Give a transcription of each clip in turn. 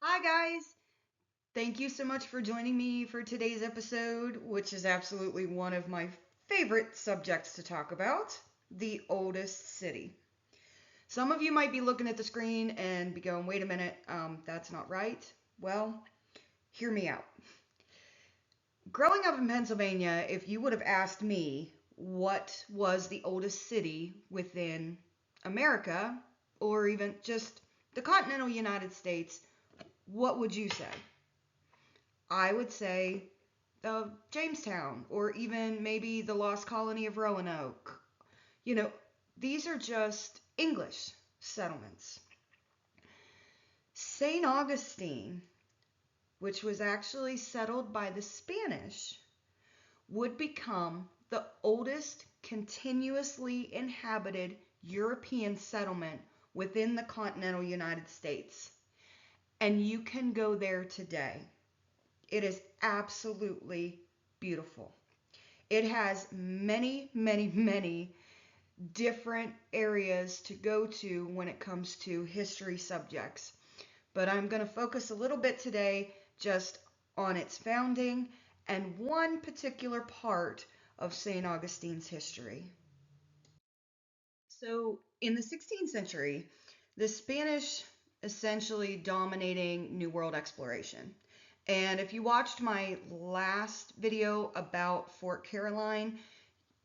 Hi, guys. Thank you so much for joining me for today's episode, which is absolutely one of my favorite subjects to talk about, the oldest city. Some of you might be looking at the screen and be going, wait a minute, that's not right. Well, hear me out. Growing up in Pennsylvania, if you would have asked me what was the oldest city within America, or even just the continental United States, what would you say? I would say Jamestown, or even maybe the lost colony of Roanoke. You know, these are just English settlements. St. Augustine, which was actually settled by the Spanish, would become the oldest continuously inhabited European settlement within the continental United States. And you can go there today. It is absolutely beautiful. It has many, many, many different areas to go to when it comes to history subjects. But I'm going to focus a little bit today just on its founding and one particular part of St. Augustine's history. So, in the 16th century, the Spanish essentially dominating New World exploration. And if you watched my last video about Fort Caroline,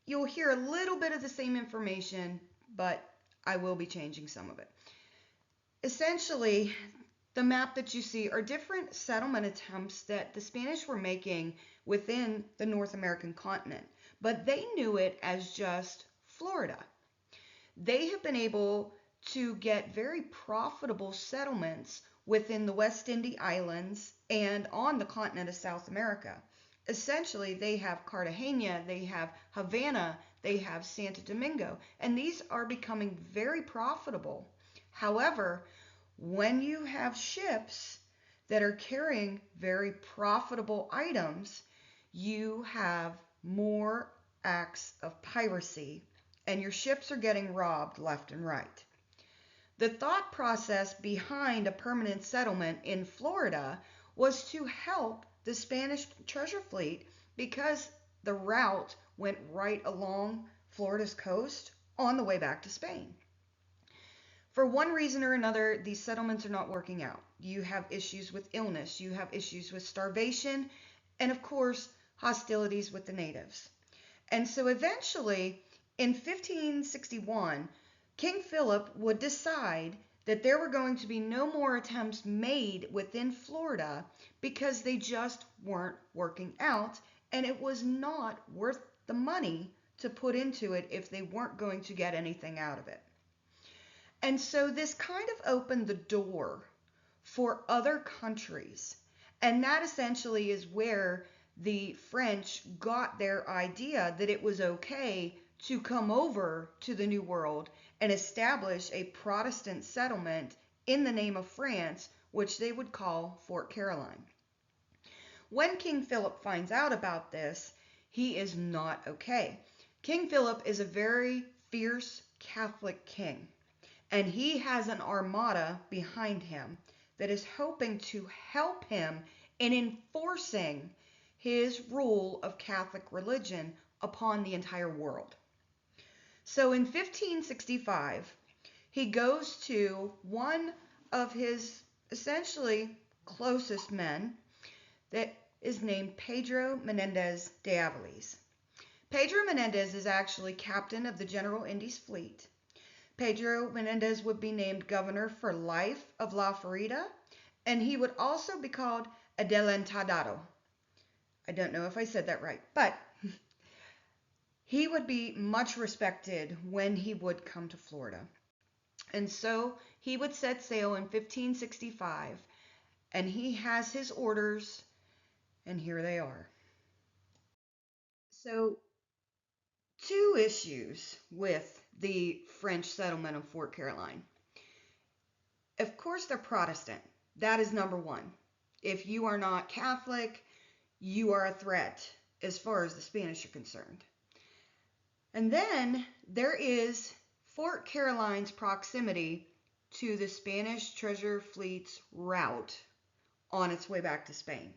you'll hear a little bit of the same information, but I will be changing some of it. Essentially, the map that you see are different settlement attempts that the Spanish were making within the North American continent, but they knew it as just Florida. They have been able to get very profitable settlements within the West Indies Islands and on the continent of South America. Essentially, they have Cartagena, they have Havana, they have Santo Domingo, and these are becoming very profitable. However, when you have ships that are carrying very profitable items, you have more acts of piracy and your ships are getting robbed left and right. The thought process behind a permanent settlement in Florida was to help the Spanish treasure fleet because the route went right along Florida's coast on the way back to Spain. For one reason or another, these settlements are not working out. You have issues with illness, you have issues with starvation, and of course, hostilities with the natives. And so eventually, in 1561, King Philip would decide that there were going to be no more attempts made within Florida because they just weren't working out and it was not worth the money to put into it if they weren't going to get anything out of it. And so this kind of opened the door for other countries. And that essentially is where the French got their idea that it was okay to come over to the New World and establish a Protestant settlement in the name of France, which they would call Fort Caroline. When King Philip finds out about this, he is not okay. King Philip is a very fierce Catholic king, and he has an armada behind him that is hoping to help him in enforcing his rule of Catholic religion upon the entire world. So in 1565, he goes to one of his essentially closest men that is named Pedro Menendez de Aviles. Pedro Menendez is actually captain of the General Indies Fleet. Pedro Menendez would be named governor for life of La Florida, and he would also be called Adelantado. I don't know if I said that right, but he would be much respected when he would come to Florida. And so he would set sail in 1565, and he has his orders, and here they are. So, two issues with the French settlement of Fort Caroline. Of course, they're Protestant. That is number one. If you are not Catholic, you are a threat as far as the Spanish are concerned. And then there is Fort Caroline's proximity to the Spanish treasure fleet's route on its way back to Spain.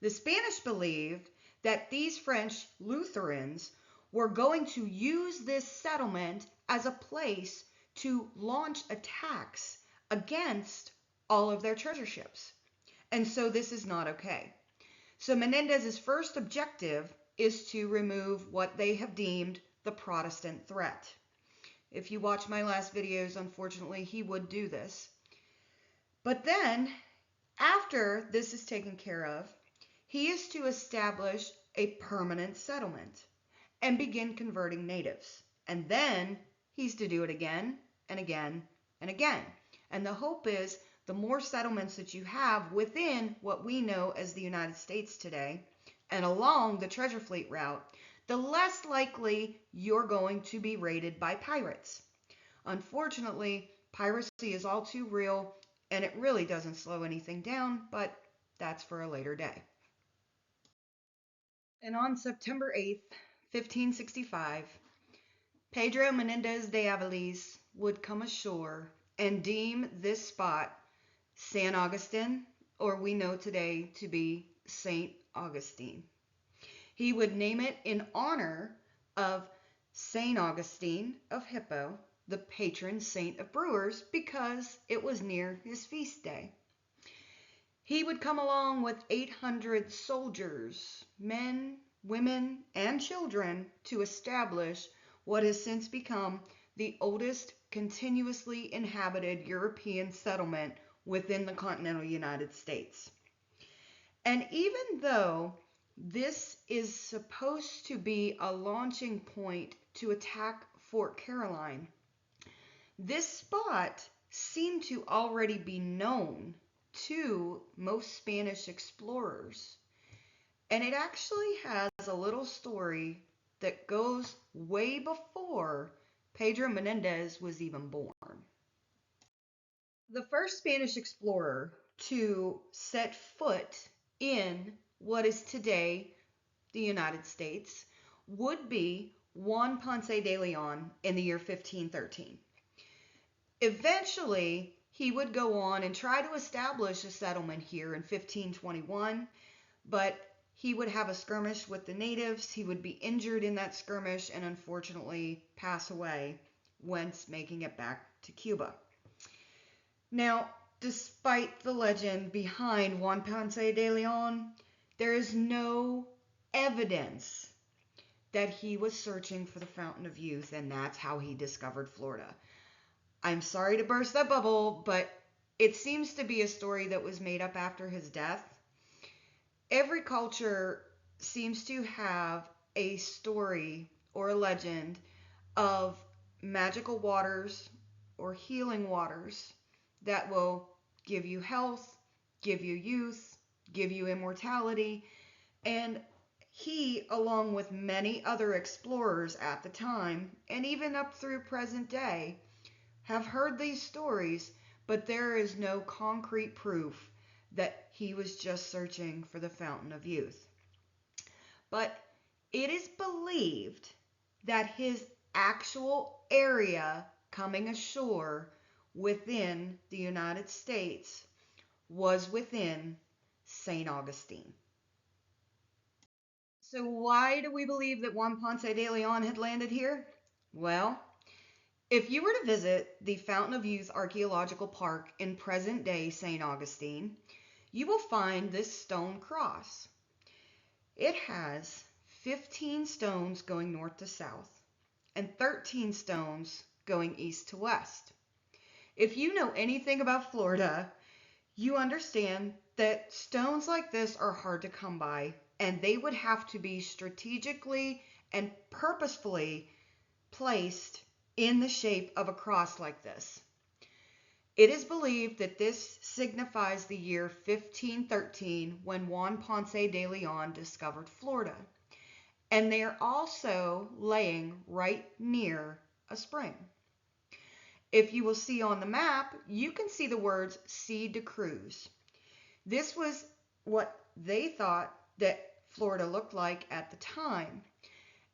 The Spanish believed that these French Lutherans were going to use this settlement as a place to launch attacks against all of their treasure ships. And so this is not okay. So Menendez's first objective is to remove what they have deemed the Protestant threat. If you watch my last videos, unfortunately, he would do this. But then, after this is taken care of, he is to establish a permanent settlement and begin converting natives. And then he's to do it again and again and again. And the hope is the more settlements that you have within what we know as the United States today and along the treasure fleet route, the less likely you're going to be raided by pirates. Unfortunately, piracy is all too real, and it really doesn't slow anything down, but that's for a later day. And on September 8th, 1565, Pedro Menendez de Aviles would come ashore and deem this spot San Augustine, or we know today to be St. Augustine. He would name it in honor of St. Augustine of Hippo, the patron saint of brewers, because it was near his feast day. He would come along with 800 soldiers, men, women, and children to establish what has since become the oldest continuously inhabited European settlement within the continental United States. And even though this is supposed to be a launching point to attack Fort Caroline, this spot seemed to already be known to most Spanish explorers. And it actually has a little story that goes way before Pedro Menendez was even born. The first Spanish explorer to set foot in what is today the United States would be Juan Ponce de Leon in the year 1513. Eventually, he would go on and try to establish a settlement here in 1521, but he would have a skirmish with the natives. He would be injured in that skirmish and unfortunately pass away, whence making it back to Cuba. Now, despite the legend behind Juan Ponce de Leon, there is no evidence that he was searching for the Fountain of Youth, and that's how he discovered Florida. I'm sorry to burst that bubble, but it seems to be a story that was made up after his death. Every culture seems to have a story or a legend of magical waters or healing waters that will give you health, give you youth, give you immortality. And he, along with many other explorers at the time, and even up through present day, have heard these stories, but there is no concrete proof that he was just searching for the Fountain of Youth. But it is believed that his actual area coming ashore within the United States was within St. Augustine. So why do we believe that Juan Ponce de Leon had landed here? Well, if you were to visit the Fountain of Youth Archaeological Park in present-day St. Augustine, you will find this stone cross. It has 15 stones going north to south and 13 stones going east to west. If you know anything about Florida, you understand that stones like this are hard to come by, and they would have to be strategically and purposefully placed in the shape of a cross like this. It is believed that this signifies the year 1513 when Juan Ponce de Leon discovered Florida. And they are also laying right near a spring. If you will see on the map, you can see the words Sea de Cruz. This was what they thought that Florida looked like at the time.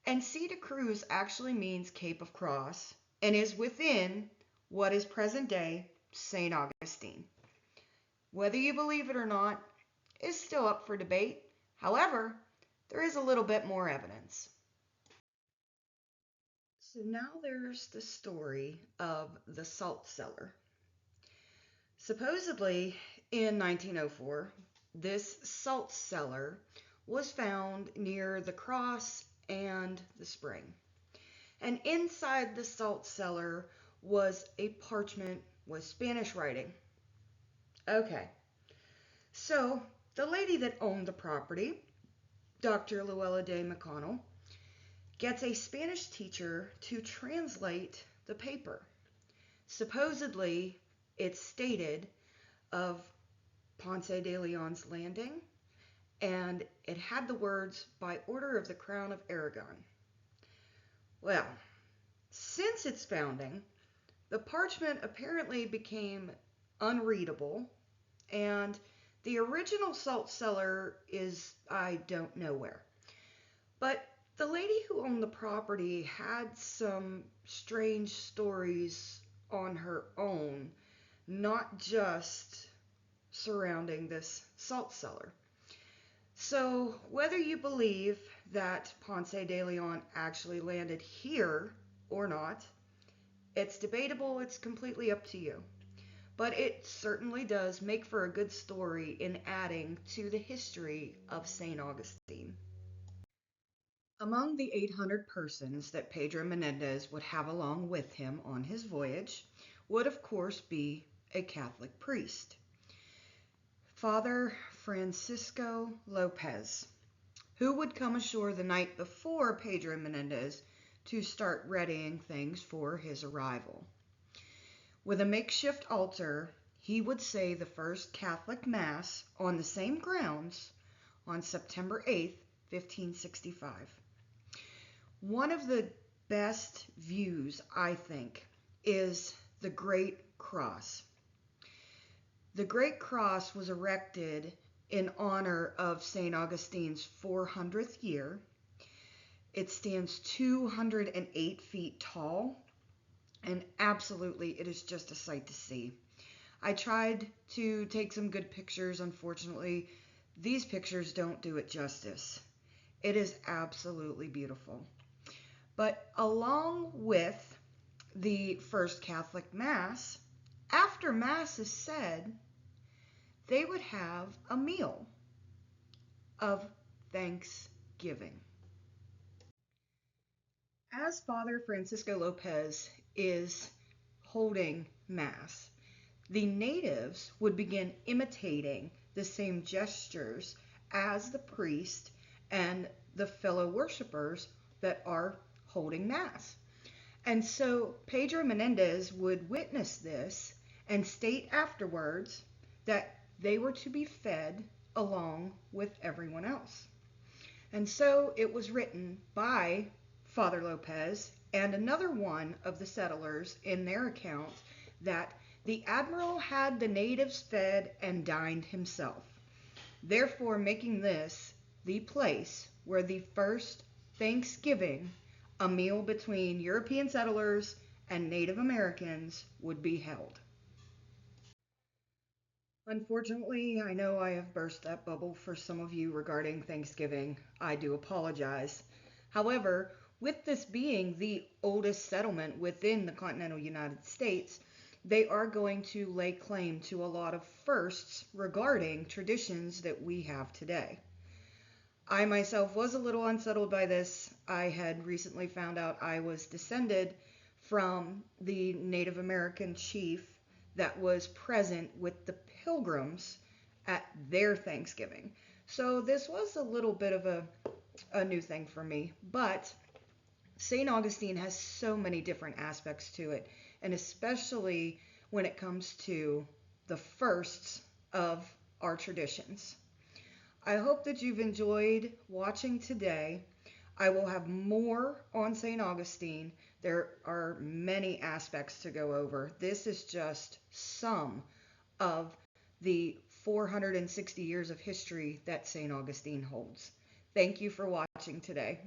And Sea de Cruz actually means Cape of Cross and is within what is present day St. Augustine. whether you believe it or not, is still up for debate. However, there is a little bit more evidence. So now there's the story of the salt cellar. Supposedly, in 1904, this salt cellar was found near the cross and the spring. And inside the salt cellar was a parchment with Spanish writing. Okay, so the lady that owned the property, Dr. Luella de McConnell, gets a Spanish teacher to translate the paper. Supposedly, it stated of Ponce de Leon's landing, and it had the words, "By order of the Crown of Aragon." Well, since its founding, the parchment apparently became unreadable, and the original salt cellar is, I don't know where. But the lady who owned the property had some strange stories on her own, not just surrounding this salt cellar. So whether you believe that Ponce de Leon actually landed here or not, it's debatable, it's completely up to you. But it certainly does make for a good story in adding to the history of St. Augustine. Among the 800 persons that Pedro Menendez would have along with him on his voyage would, of course, be a Catholic priest, Father Francisco Lopez, who would come ashore the night before Pedro Menendez to start readying things for his arrival. With a makeshift altar, he would say the first Catholic Mass on the same grounds on September 8th, 1565. One of the best views, I think, is the Great Cross. The Great Cross was erected in honor of St. Augustine's 400th year. It stands 208 feet tall, and absolutely it is just a sight to see. I tried to take some good pictures. Unfortunately, these pictures don't do it justice. It is absolutely beautiful. But along with the first Catholic Mass, after Mass is said, they would have a meal of thanksgiving. As Father Francisco Lopez is holding Mass, the natives would begin imitating the same gestures as the priest and the fellow worshipers that are holding Mass. And so Pedro Menendez would witness this and state afterwards that they were to be fed along with everyone else. And so it was written by Father Lopez and another one of the settlers in their account that the admiral had the natives fed and dined himself, therefore making this the place where the first Thanksgiving, a meal between European settlers and Native Americans, would be held. Unfortunately, I know I have burst that bubble for some of you regarding Thanksgiving. I do apologize. However, with this being the oldest settlement within the continental United States, they are going to lay claim to a lot of firsts regarding traditions that we have today. I myself was a little unsettled by this. I had recently found out I was descended from the Native American chief that was present with the Pilgrims at their Thanksgiving. So this was a little bit of a new thing for me, but St. Augustine has so many different aspects to it, and especially when it comes to the firsts of our traditions. I hope that you've enjoyed watching today. I will have more on St. Augustine. There are many aspects to go over. This is just some of the 460 years of history that St. Augustine holds. Thank you for watching today.